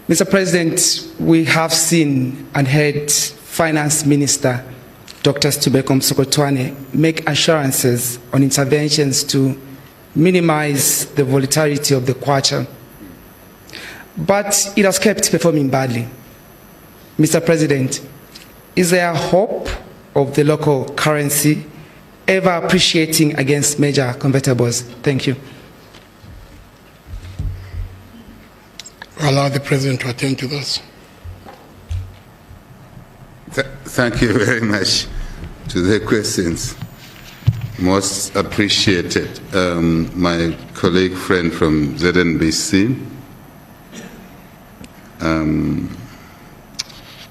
Mr. President, we have seen and heard Finance Minister Dr. Stubeko Msokotwane make assurances on interventions to minimize the volatility of the kwacha, but it has kept performing badly. Mr. President, is there hope of the local currency ever appreciating against major convertibles? Thank you. Allow the President to attend to those. Thank you very much to the questions. Most appreciated. My colleague friend from ZNBC,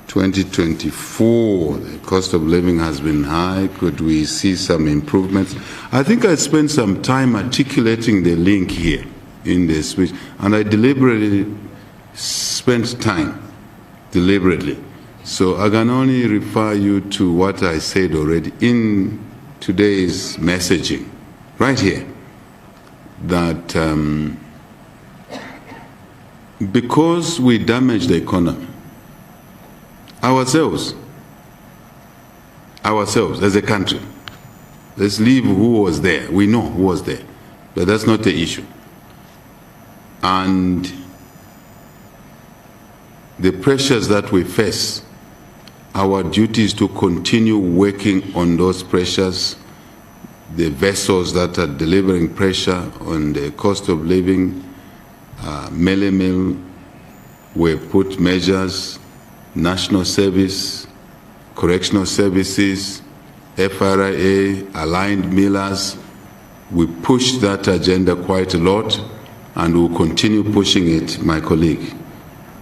2024, the cost of living has been high. Could we see some improvements? I think I spent some time articulating the link here in the speech, and I deliberately spent time, deliberately. So I can only refer you to what I said already in today's messaging, right here, that because we damaged the economy, ourselves as a country, let's leave who was there. We know who was there, but that's not the issue. And the pressures that we face, our duty is to continue working on those pressures, the vessels that are delivering pressure on the cost of living. Mill, we've put measures, national service, correctional services, FRA, aligned millers. We pushed that agenda quite a lot, and we'll continue pushing it, my colleague,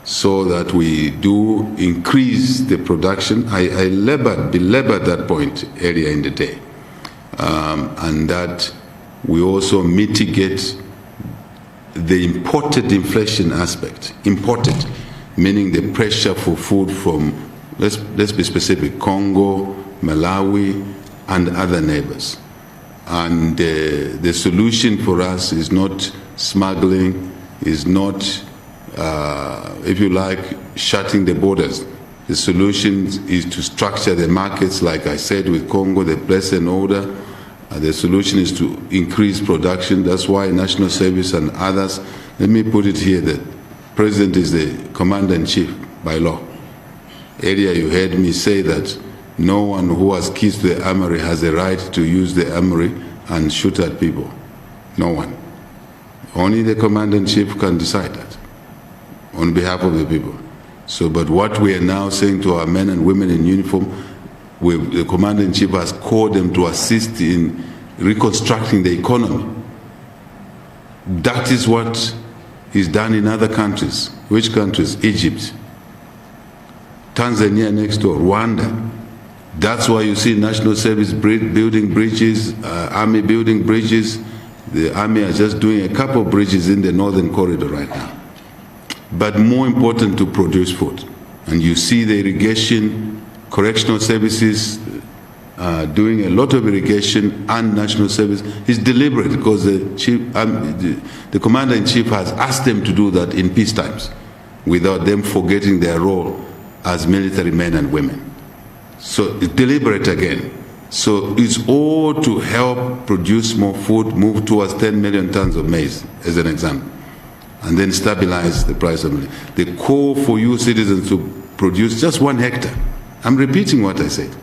so that we do increase the production. I belabored that point earlier in the day, and that we also mitigate the imported inflation aspect. Imported, meaning the pressure for food from, let's be specific, Congo, Malawi, and other neighbors. And the solution for us is not smuggling, is not, if you like, shutting the borders. The solution is to structure the markets, like I said, with Congo, the place and order. The solution is to increase production. That's why National Service and others, let me put it here, that President is the Commander-in-Chief by law. Earlier you heard me say that no one who has keys to the armory has a right to use the armory and shoot at people. No one. Only the Commander-in-Chief can decide that on behalf of the people. So, but what we are now saying to our men and women in uniform, the Commander-in-Chief has called them to assist in reconstructing the economy. That is what is done in other countries. Which countries? Egypt, Tanzania next door, Rwanda. That's why you see National Service building bridges, Army building bridges. The Army are just doing a couple of bridges in the Northern Corridor right now. But more important, to produce food. And you see the irrigation, correctional services doing a lot of irrigation, and national service is deliberate because the Commander-in-Chief has asked them to do that in peace times without them forgetting their role as military men and women. So it's deliberate again. So it's all to help produce more food, move towards 10 million tons of maize, as an example, and then stabilize the price of milk. The call for you citizens to produce just 1 hectare. I'm repeating what I said.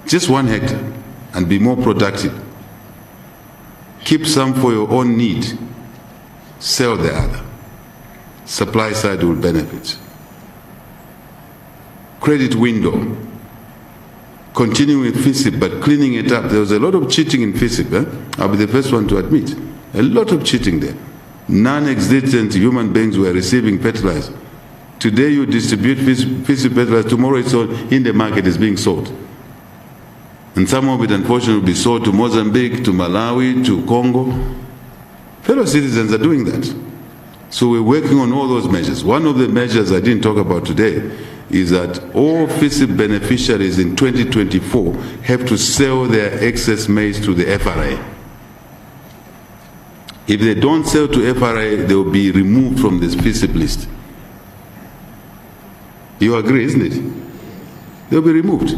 Just 1 hectare, and be more productive. Keep some for your own need. Sell the other. Supply side will benefit. Credit window. Continue with FISIP, but cleaning it up. There was a lot of cheating in FISIP. I'll be the first one to admit. A lot of cheating there. Non-existent human beings were receiving fertilizer. Today you distribute FISIP fertilizer, tomorrow it's all in the market, is being sold. And some of it, unfortunately, will be sold to Mozambique, to Malawi, to Congo. Fellow citizens are doing that. So we're working on all those measures. One of the measures I didn't talk about today is that all FISIP beneficiaries in 2024 have to sell their excess maize to the FRA. If they don't sell to FRA, they will be removed from this FISIP list. You agree, isn't it? They'll be removed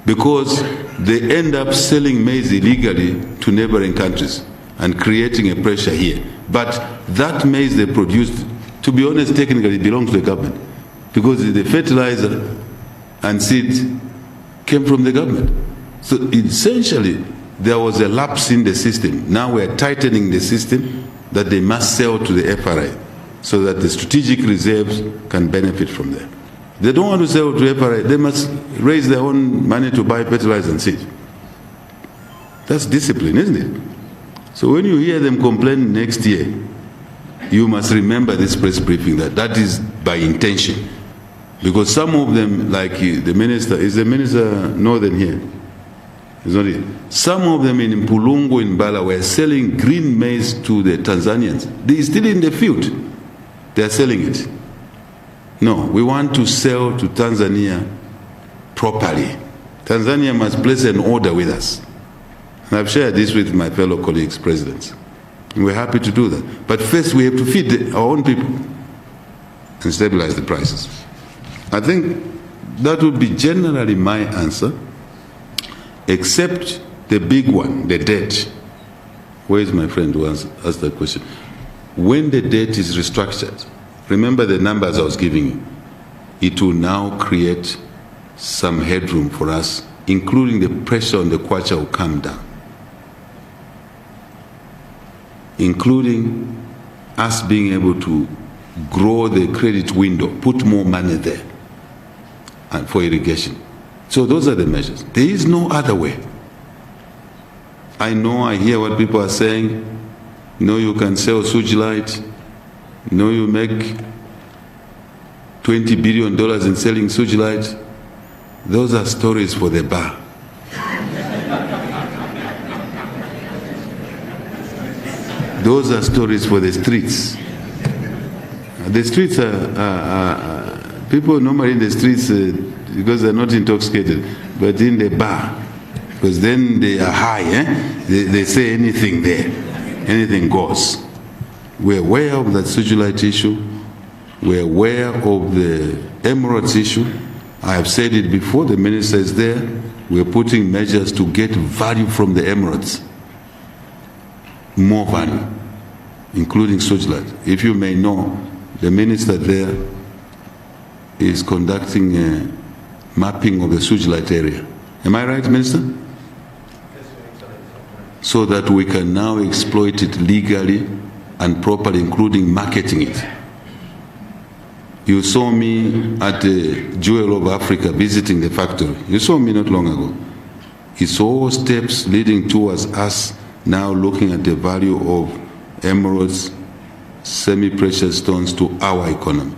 because they end up selling maize illegally to neighboring countries and creating a pressure here. But that maize they produced, to be honest, technically belongs to the government because the fertilizer and seed came from the government. So essentially, there was a lapse in the system. Now we are tightening the system that they must sell to the FRA so that the strategic reserves can benefit from them. They don't want to sell to FRA, they must raise their own money to buy fertilizer and seed. That's discipline, isn't it? So when you hear them complain next year, you must remember this press briefing that is by intention. Because some of them, like the minister, is the minister northern here? Is not it? Some of them in Mpulungu, in Bala, were selling green maize to the Tanzanians. They are still in the field. They are selling it. No, we want to sell to Tanzania properly. Tanzania must place an order with us. And I've shared this with my fellow colleagues, presidents. And we're happy to do that. But first we have to feed our own people and stabilize the prices. I think that would be generally my answer, except the big one, the debt. Where is my friend who asked that question? When the debt is restructured, remember the numbers I was giving you, it will now create some headroom for us, including the pressure on the kwacha will come down, including us being able to grow the credit window, put more money there and for irrigation. So those are the measures. There is no other way. I know, I hear what people are saying. You can sell sewage light. You make $20 billion in selling sewage light. Those are stories for the bar. Those are stories for the streets. The streets are people normally in the streets because they're not intoxicated, but in the bar, because then they are high. They say anything there, anything goes. We're aware of that sewage issue. We're aware of the emeralds issue. I have said it before, the minister is there. We're putting measures to get value from the emeralds. More value, including sewage light. If you may know, the minister there is conducting a mapping of the sewage light area. Am I right, Minister? So that we can now exploit it legally and properly, including marketing it. You saw me at the Jewel of Africa visiting the factory. You saw me not long ago. It's all steps leading towards us now looking at the value of emeralds, semi-precious stones to our economy.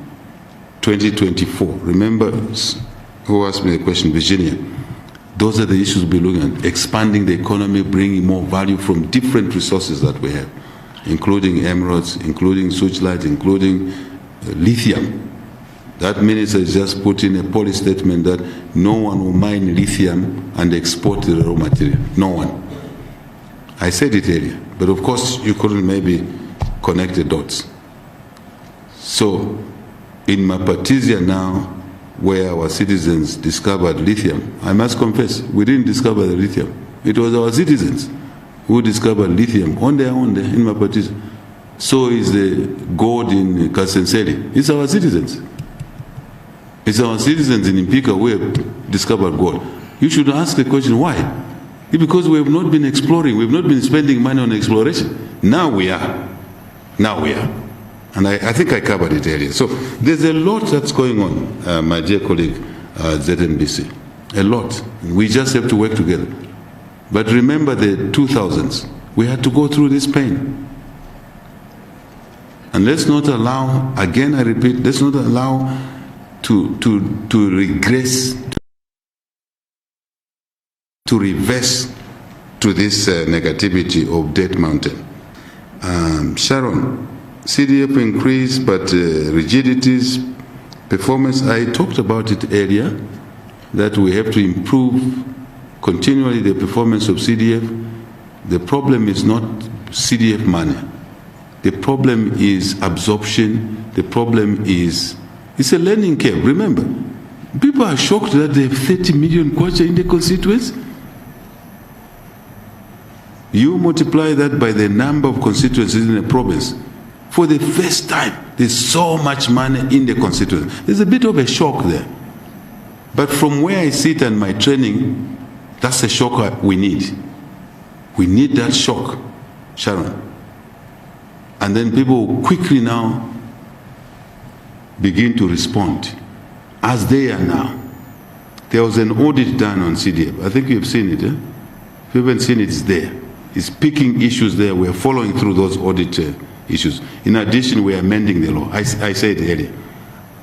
2024, remember who asked me the question, Virginia. Those are the issues we'll be looking at, expanding the economy, bringing more value from different resources that we have, including emeralds, including sewage light, including lithium. That minister has just put in a policy statement that no one will mine lithium and export the raw material. No one. I said it earlier, but of course you couldn't maybe connect the dots. So in Mapatizia now, where our citizens discovered lithium, I must confess, we didn't discover the lithium. It was our citizens who discovered lithium on their own there in Mapatizia. So is the gold in Kasenseli. It's our citizens. It's our citizens in Impika who have discovered gold. You should ask the question, why? It's because we have not been exploring, we have not been spending money on exploration. Now we are. Now we are. And I think I covered it earlier. So there's a lot that's going on, my dear colleague, ZNBC. A lot. We just have to work together. But remember the 2000s. We had to go through this pain. And let's not allow, again I repeat, let's not allow to regress, to reverse to this negativity of debt mountain. Sharon, CDF increase, but rigidities, performance, I talked about it earlier, that we have to improve continually the performance of CDF. The problem is not CDF money. The problem is absorption. The problem is, it's a learning curve. Remember, people are shocked that they have 30 million kwacha in the constituents. You multiply that by the number of constituencies in a province. For the first time, there's so much money in the constituency. There's a bit of a shock there. But from where I sit and my training, that's a shock we need. We need that shock, Sharon. And then people quickly now begin to respond, as they are now. There was an audit done on CDF. I think you've seen it, eh? If you haven't seen it, it's there. It's picking issues there. We're following through those audit issues. In addition, we're amending the law. I said earlier,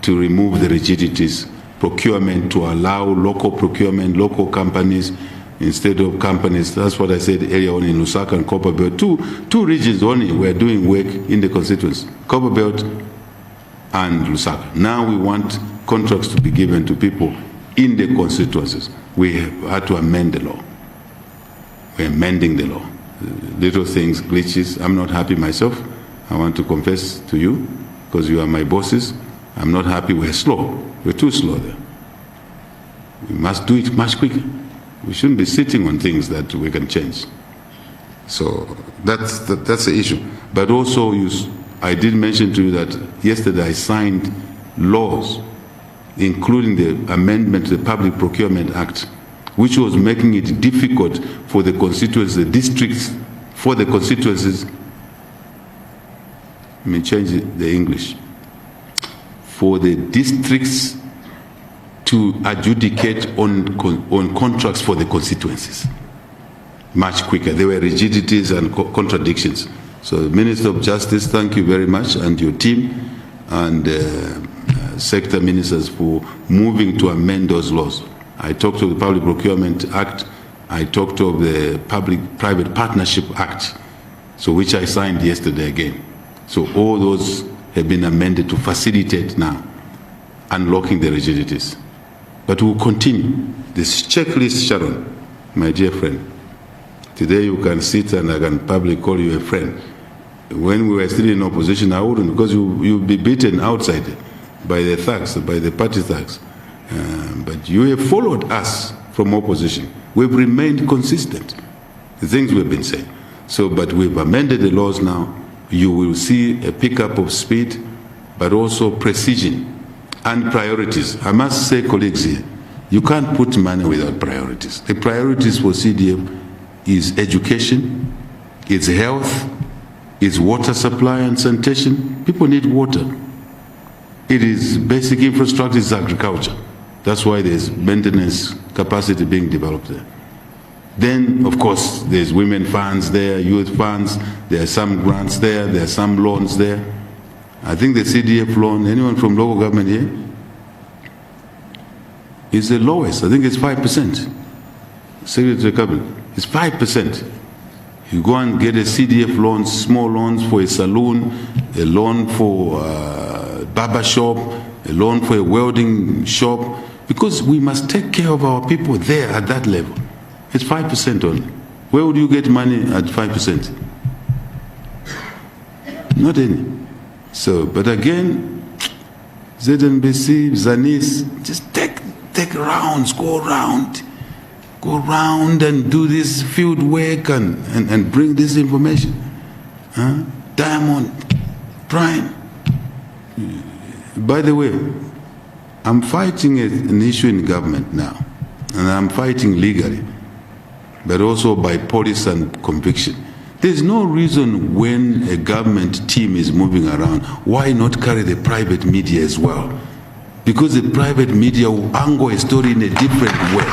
to remove the rigidities, procurement, to allow local procurement, local companies, instead of companies. That's what I said earlier on in Lusaka and Copperbelt. Two regions only were doing work in the constituency, Copperbelt and Lusaka. Now we want contracts to be given to people in the constituencies. We have had to amend the law. We're amending the law. Little things, glitches. I'm not happy myself. I want to confess to you, because you are my bosses. I'm not happy. We're slow. We're too slow there. We must do it much quicker. We shouldn't be sitting on things that we can change. So that's the issue. But also, I did mention to you that yesterday I signed laws, including the amendment to the Public Procurement Act, which was making it difficult for the constituencies, the districts, for the constituencies. Let me change the English. For the districts to adjudicate on contracts for the constituencies much quicker. There were rigidities and contradictions. So, Minister of Justice, thank you very much, and your team, and sector ministers for moving to amend those laws. I talked of the Public Procurement Act. I talked of the Public-Private Partnership Act, so which I signed yesterday again. So all those have been amended to facilitate now unlocking the rigidities. But we'll continue. This checklist, Sharon, my dear friend, today you can sit and I can publicly call you a friend. When we were still in opposition, I wouldn't, because you'll be beaten outside by the thugs, by the party thugs. But you have followed us from opposition. We've remained consistent, the things we've been saying. So, but we've amended the laws now. You will see a pickup of speed, but also precision and priorities. I must say, colleagues here, you can't put money without priorities. The priorities for CDF is education, it's health, it's water supply and sanitation. People need water. It is basic infrastructure, it's agriculture. That's why there's maintenance capacity being developed there. Then, of course, there's women funds there, youth funds, there are some grants there, there are some loans there. I think the CDF loan, anyone from local government here, is the lowest. I think it's 5%. Secretary of Cabinet, it's 5%. You go and get a CDF loan, small loans for a saloon, a loan for a barber shop, a loan for a welding shop, because we must take care of our people there at that level. It's 5% only. Where would you get money at 5%? Not any. So, but again, ZNBC, Zanis, just take rounds, go around and do this field work and bring this information. Diamond, Prime. By the way, I'm fighting an issue in government now, and I'm fighting legally, but also by policy and conviction. There's no reason when a government team is moving around, why not carry the private media as well? Because the private media will angle a story in a different way.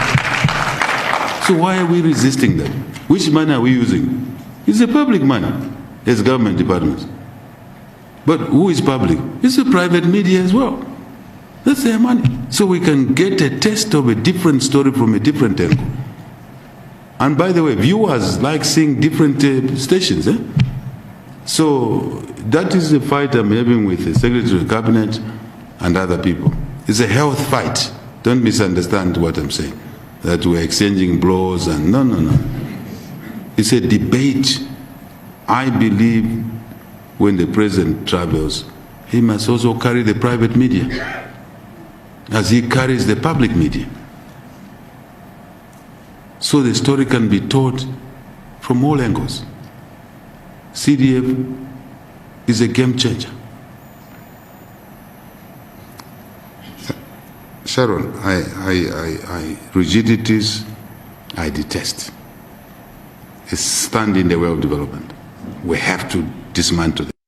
So why are we resisting that? Which money are we using? It's the public money as government departments. But who is public? It's the private media as well. That's their money. So we can get a taste of a different story from a different angle. And by the way, viewers like seeing different stations. So that is the fight I'm having with the Secretary of Cabinet and other people. It's a health fight. Don't misunderstand what I'm saying, that we're exchanging blows and no. It's a debate. I believe when the president travels, he must also carry the private media as he carries the public media. So the story can be told from all angles. CDF is a game changer. Sharon, rigidities, I detest. stand in the way of development. We have to dismantle them.